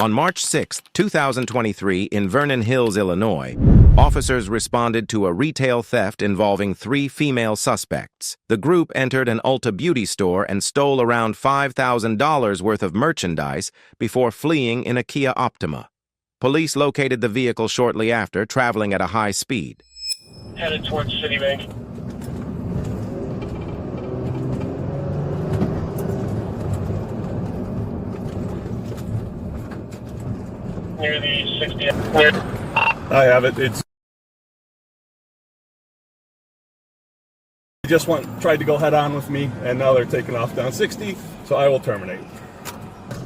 On March 6, 2023, in Vernon Hills, Illinois, officers responded to a retail theft involving 3 female suspects. The group entered an Ulta beauty store and stole around $5,000 worth of merchandise before fleeing in a Kia Optima. Police located the vehicle shortly after, traveling at a high speed. Headed towards Citibank. Near the 60. I have it. They just tried to go head on with me, and now they're taking off down 60, so I will terminate.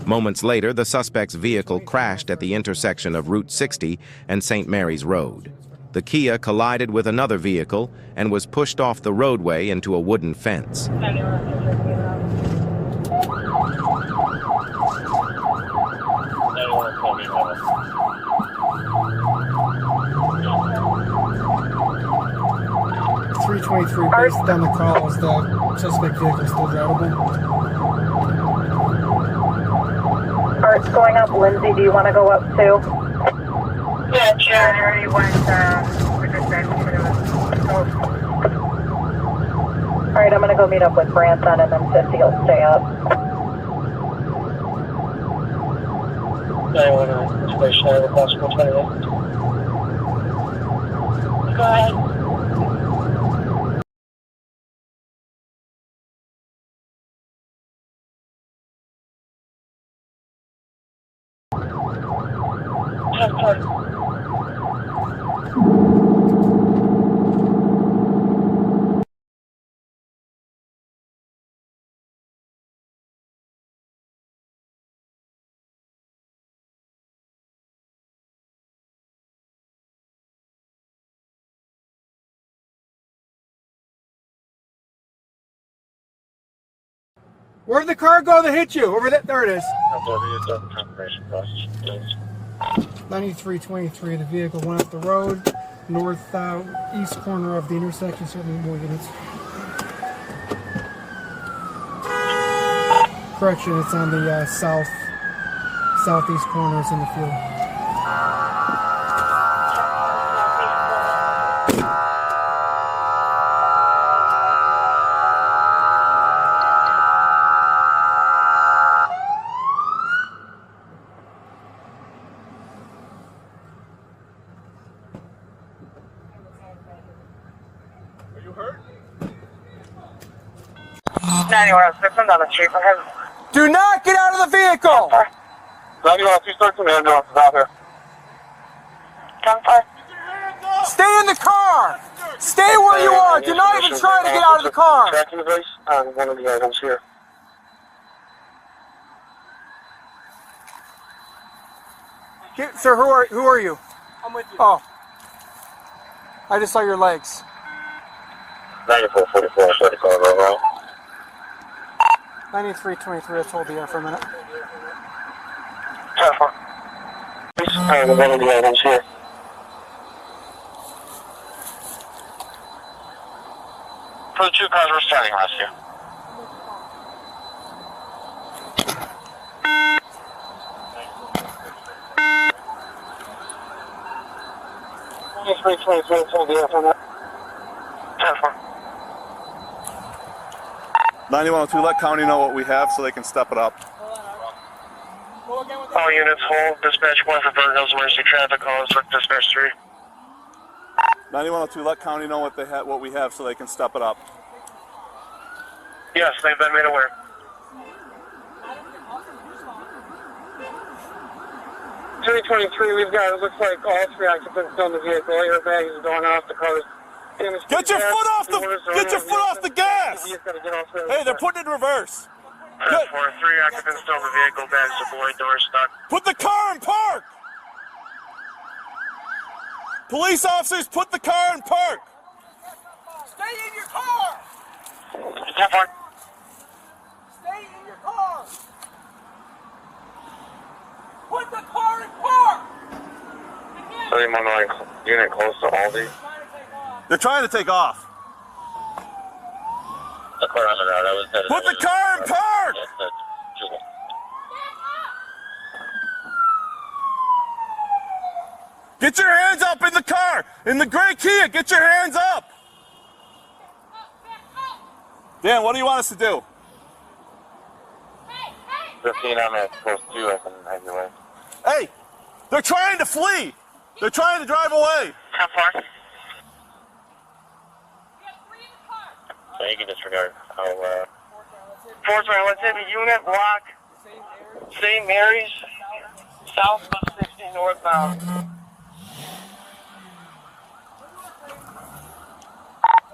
Moments later, the suspect's vehicle crashed at the intersection of Route 60 and St. Mary's Road. The Kia collided with another vehicle and was pushed off the roadway into a wooden fence. 323, based on the call, is the suspect vehicle still drivable? Art's going up. Lindsay, do you want to go up too? Yeah, sure. I already went, Alright, I'm going to go meet up with Branson and then 50 will stay up. 911, station, I have a possible 28. Go ahead. Where'd the car go that hit you? Over there, there it is. 9323, the vehicle went up the road, east corner of the intersection, certainly more units. Correction, it's on the southeast corner, it's in the field. Are you hurt? 9106, I'm down the street for him. Do not get out of the vehicle! 9106, the ambulance is out here. 10-5. Stay in the car! Stay where you are! Do not even try to get out of the car! Tracking device on one of the items here. Sir, who are you? I'm with you. Oh. I just saw your legs. 9444, I tried to call it overall. 9323, let's hold the air for a minute. 10-4. On one of the items here. For the 2 cars, we're starting rescue. Hold the air for a minute. 10-4. 9102, let county know what we have so they can step it up. All units hold. Dispatch 1 for Vernon Hills Emergency Traffic calls with Dispatch 3. 9102, let county know what we have so they can step it up. Yes, they've been made aware. We've got, it looks like all 3 occupants on the vehicle. Airbags is going off, the car's damaged. Get your foot off the gas! Hey, they're putting it in reverse. 4, 3 occupants still in the vehicle, bags deployed, doors stuck. Put the car in park! Police officers, put the car in park! Stay in your car! 10-4. Stay in your car! Put the car in park! 31 unit close to Aldi. They're trying to take off. The car on the road, I was headed. Put the car in park! Get your hands up in the car! In the gray Kia, get your hands up! Dan, what do you want us to do? 15 on that post 2, I can have your way. Hey! They're trying to flee! They're trying to drive away! How far? So you can disregard. I'll, 4's right, let's hit the unit block. St. Mary's, south of 60 northbound.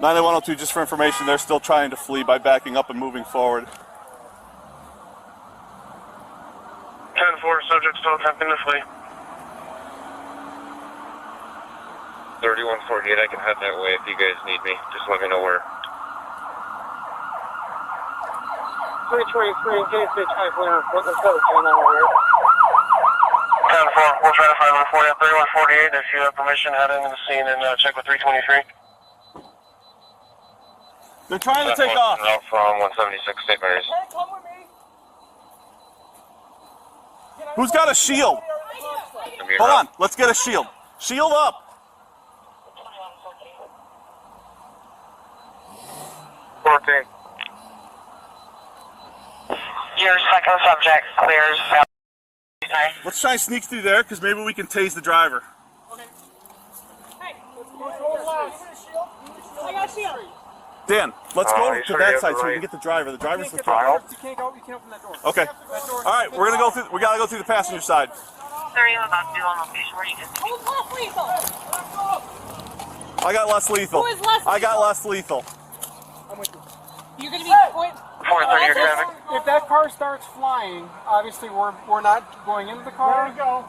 9102, just for information, they're still trying to flee by backing up and moving forward. 10-4, subject still attempting to flee. 3148, I can head that way if you guys need me. Just let me know where. 323, J6, high clearance. What's the code? 10-4, we'll try to find one for you. 3148, if you have permission, head into the scene and check with 323. They're trying to take off. Out from 176 St. Mary's. Who's got a shield? Hold on, let's get a shield. Shield up. 14. Your second subject clears. Let's try and sneak through there, because maybe we can tase the driver. I got a shield. Dan, let's go you to sure that you side have the so we right- can get the driver. The driver's the file? front. You can't open that door. Okay. All right, we're gonna go through. We gotta go through the passenger side. Sir, you have about to do on location where you can see. Who's less lethal? I got less lethal. Who is less I got lethal? less lethal. I'm with you. You're gonna be point. 430 your traffic. If that car starts flying, obviously we're not going into the car. I'm going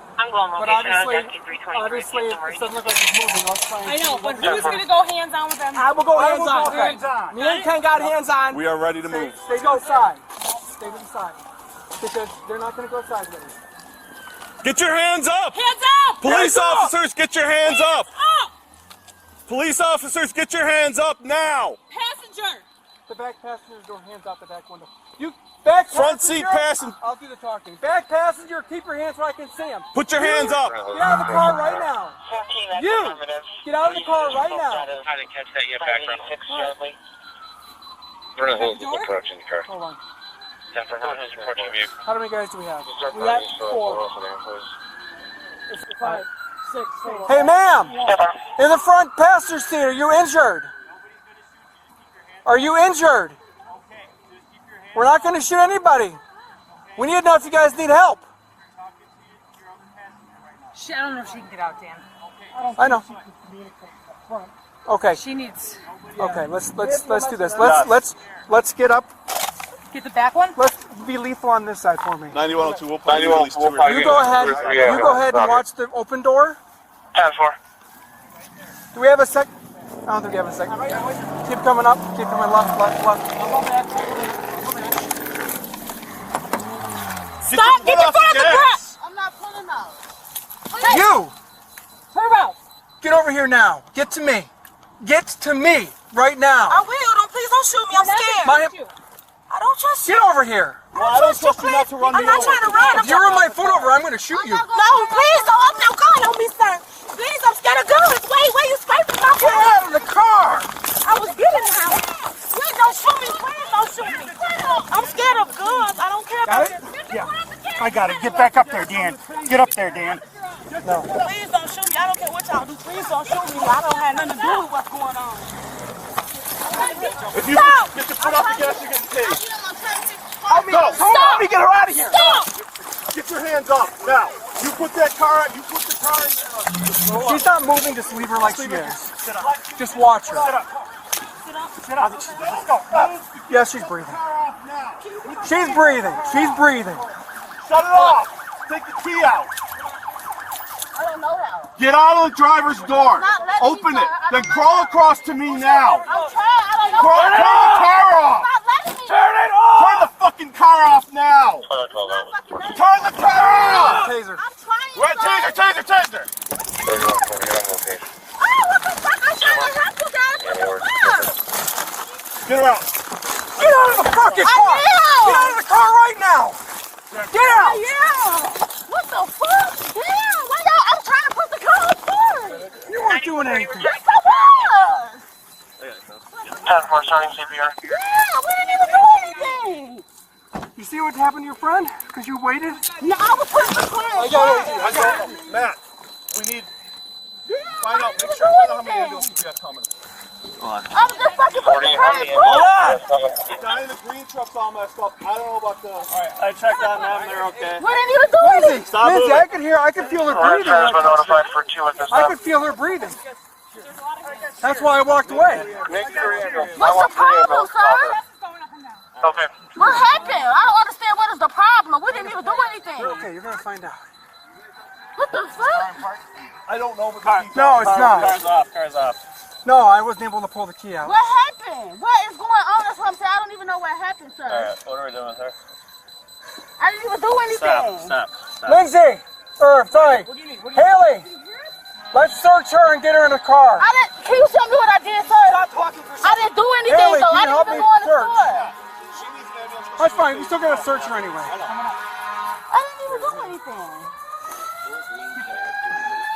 But location. obviously, it doesn't look like it's moving. Let's try and I know, see but what- who's gonna go hands on with them? I will go hands on. Me and Ken got hands on. We are ready to move. Stay to the side. Stay to the side. Because they're not going to go sideways. Get your hands up! Hands up! Police officers, get your hands up! Up! Police officers, get your hands up now! Passenger! The back passenger's door, hands out the back window. You back Front seat passenger. I'll do the talking. Back passenger, keep your hands where I can see them. Put your hands up! Get out of the car right now. 14, that's You! affirmative. Get out of the car right now. I didn't catch that yet, background. 586 shortly. We're gonna hold the approach in the car. Hold on. 10 for her, who's approaching the vehicle? How many guys do we have? We got 4. It's 5, 6, 7. Hey, ma'am! In the front passenger seat, are you injured? Are you injured? We're not going to shoot anybody. We need to know if you guys need help. I don't know if she can get out, Dan. I know. Okay. She needs. Okay. Let's do this. Let's get up. Get the back one? Let's be lethal on this side for me. 9102, we'll probably release 2 or 3. You go ahead. You go ahead and watch the open door. 10-4. Do we have a sec? I don't think we have a sec. Keep coming up. Keep coming left, left, left. Stop! Get your foot off the grass! I'm not pulling out. You! Turbo! Get over here now. Get to me. Get to me right now. I will. Please don't shoot me. I'm scared. I don't trust you. Get over here. Well, I don't trust you not to run me I'm not over. trying to run. If you run my foot over, I'm going to shoot you. No, please don't open no gun on me, sir. Please, I'm scared of guns. Wait, you scraping my Get foot? out of the car. I was getting out. Please don't shoot me. Please don't shoot me. I'm scared of guns. I don't care about it. Yeah, I got it. Get back up there, Dan. Get up there, Dan. No. Please don't shoot me. I don't care what y'all do. Please don't shoot me. I don't have nothing to do with what's going on. If you get your foot off the gas, you're getting tased. Let me get her out of here. Stop! Get your hands up now. You put that car out. You put the car in. She's not moving. Just leave her like she is. Just watch her. Sit up. Let's go. Yeah, she's breathing. She's breathing. She's breathing. Shut it off. Take the key out. I don't know how. Get out of the driver's door. Not letting me, Open sir. it. I Then don't crawl know. across to me now. I'm trying. I don't know. Turn the car off. Not letting me. Turn it off. Turn the fucking car off now. Turn the car off. Taser. I'm trying. Wait, taser. 3148 on location. Oh, what the fuck? I'm trying to help you guys. What the fuck? Get her out. Get out of the fucking car. I am. Get out of the car right now. Get out. Yeah. What the fuck? Damn. Why y'all? I'm trying to put the car on. not doing anything. Yes, I was. 10-4, starting CPR. Yeah, we didn't even do anything. You see what happened to your friend? Because you waited? No, I was putting the car in front. Matt, we need. Find out, make I sure didn't how do many anything. ambulances we got coming. I was just fucking putting the car in front. The guy in the green truck's all messed up. I don't know about the. Alright, I checked on them, they're okay. We didn't even do anything. Lindsay, I could hear, I could feel her breathing. Has been notified for 2 at this I time. could feel her breathing. That's why I walked away. Make sure you go. What's the problem, sir? Okay. What happened? I don't understand what is the problem. We didn't even do anything. Okay, you're gonna find out. What the fuck? I don't know, but No, it's not. Car's off. No, I wasn't able to pull the key out. What happened? What is going on? That's what I'm saying. I don't even know what happened, sir. Alright, what are we doing, sir? I didn't even do anything. Stop. Lindsay! Sorry. Haley! Let's search her and get her in the car. Can you tell me what I did, sir? I didn't do anything, Haley, though. can I you help didn't me even go in the search? store. That's fine, we still gotta search her anyway. I didn't even do anything.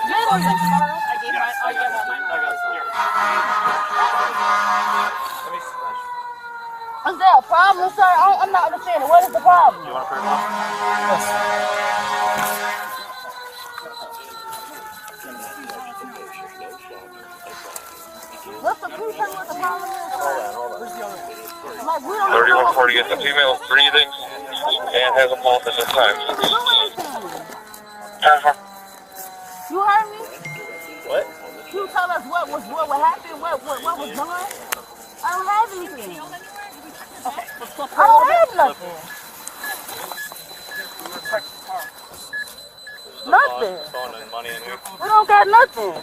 Is there a problem, sir? I'm not understanding. What is the problem? You want to print What's the please tell me what the problem is, sir? Like, we don't 3140 gets the female breathing and has a pulse at this time. do anything. 10-4. You heard me? What? You tell us what happened, what was done. I don't have anything. I don't have nothing. Nothing. We don't got nothing.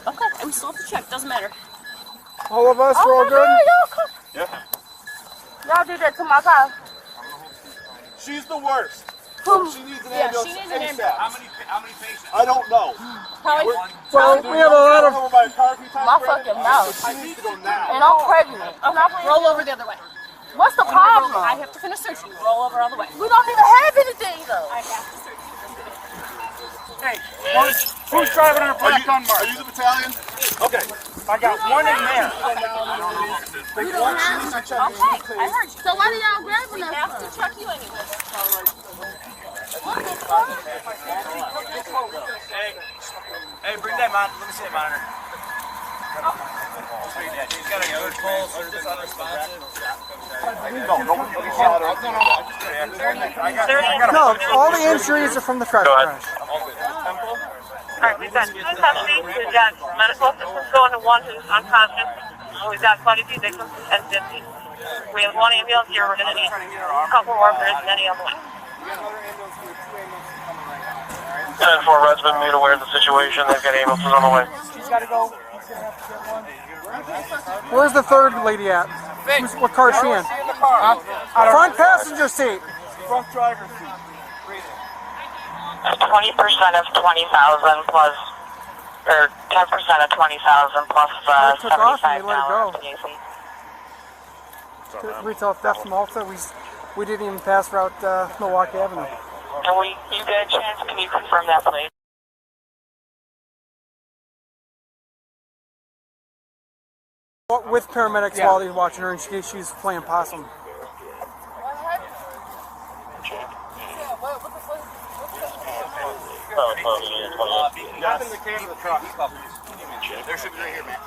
Okay, we still have to check. Doesn't matter. All of us, we're all good? Yeah. Y'all did that to my car. She's the worst. She needs an Yeah, she needs an ambulance. How many patients? I don't know. Probably. Well, we have a lot of... My fucking mouth. She needs to go now. And I'm pregnant. Roll over the other way. What's the problem? I have to finish searching. Roll over all the way. We don't even have anything though. I have to search. Hey, who's driving our black Dunmar? Are you the battalion? Okay. I got one in there. We don't have nothing. Okay, I heard you. So why do y'all grabbing We us? have to check you anyway. What the fuck? Hey, bring that monitor. Let me see that monitor. He's got a good pulse. Just unresponsive. No, all the injuries are from the car crash. Alright, we've got 2 custody. We've got medical assistance going to 1 who's unconscious. We've got quite a few victims and 50. We have 1 ambulance here. We're going to need a couple more if there isn't any on the way. 10-4, Red's been made aware of the situation. They've got ambulances on the way. She's gotta go. Where's the third lady at? What car is she in? Front passenger seat. Front driver's seat. 20% of 20,000 plus, or 10% of 20,000 plus Took off and they let it go. $75. Retail theft Malta. We didn't even pass route Milwaukee Avenue. And you get a chance, can you confirm that, please? With paramedics while he's watching her, and she's playing possum. Hop in the cab of the truck. There should be right here, man.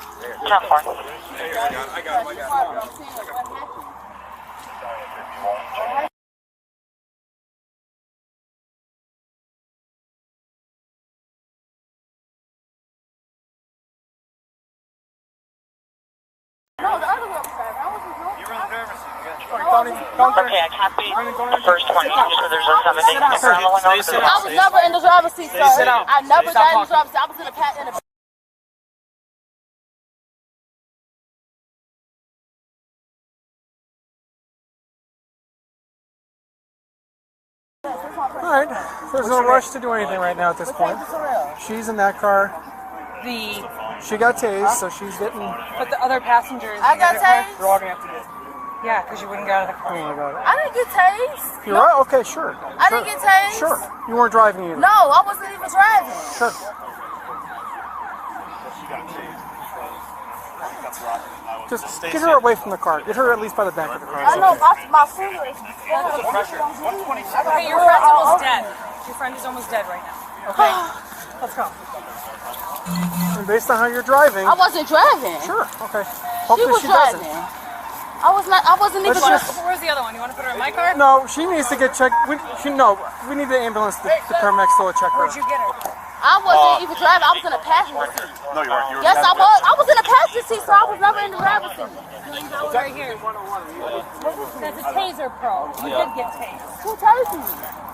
I got him. No, the other way was driving. I wasn't driving. You were in the driver's seat. Okay, I copy the first 20. So there's a 7-day camera on the way. I was never in the driver's seat, sir. I never got in the driver's seat. I was in the Alright, there's no rush to do anything right now at this point. She's in that car. She got tased, so she's getting... But the other passengers. I got tased? They're all gonna have to get... Yeah, because you wouldn't get out of the car. Oh my god. I didn't get tased. You're right? Okay, sure. I didn't get tased? Sure. You weren't driving either. No, I wasn't even driving. Sure. Just get her away from the car. Get her at least by the back of the car. I know my food is. Okay, your friend's almost dead. Your friend is almost dead right now. Okay? Let's go. And based on how you're driving. I wasn't driving. Sure. Okay. She Hopefully was she driving. doesn't. I wasn't even. Where's the other one? You want to put her in my car? No, she needs to get checked. We need the ambulance. The paramedics to check her. Where'd you get her? I wasn't even driving. I was in a passenger seat. No, you weren't. Yes, I was. I was in a passenger seat, so I was never in the driver's seat. Right here. That's a taser pro. You did get tased. Who tased me?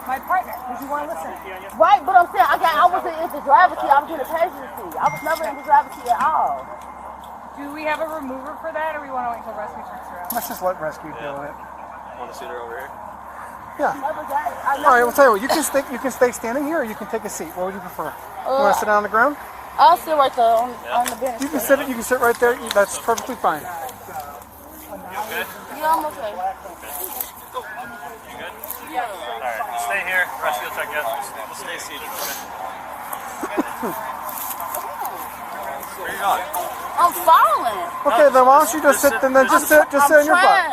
My partner. Did you want to listen? Right, but I'm saying I wasn't in the driver's seat. I was in the passenger seat. I was never in the driver's seat at all. Do we have a remover for that, or we want to wait until rescue turns around? Let's just let rescue deal with it. Want to see her over here? Yeah. All right, we'll tell you what. You can stay standing here, or you can take a seat. What would you prefer? You want to sit down on the ground? I'll sit right there on the bench. You can sit. You can sit right there. That's perfectly fine. Yeah, I'm okay. Alright, stay here. Rescue will check you out. We'll stay seated. Where are you going? I'm falling. Okay, then why don't you just sit? Then just sit on your butt.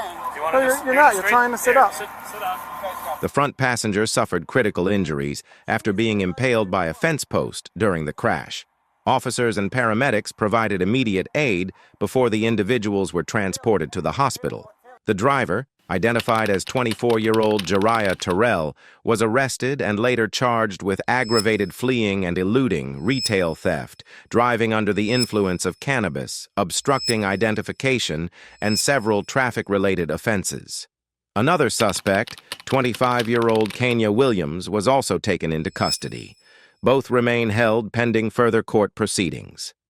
No, you're not. You're straight? trying to sit Here, up. Sit up. The front passenger suffered critical injuries after being impaled by a fence post during the crash. Officers and paramedics provided immediate aid before the individuals were transported to the hospital. The driver, identified as 24-year-old Jariah Terrell, was arrested and later charged with aggravated fleeing and eluding, retail theft, driving under the influence of cannabis, obstructing identification, and several traffic-related offenses. Another suspect, 25-year-old Kenya Williams, was also taken into custody. Both remain held pending further court proceedings.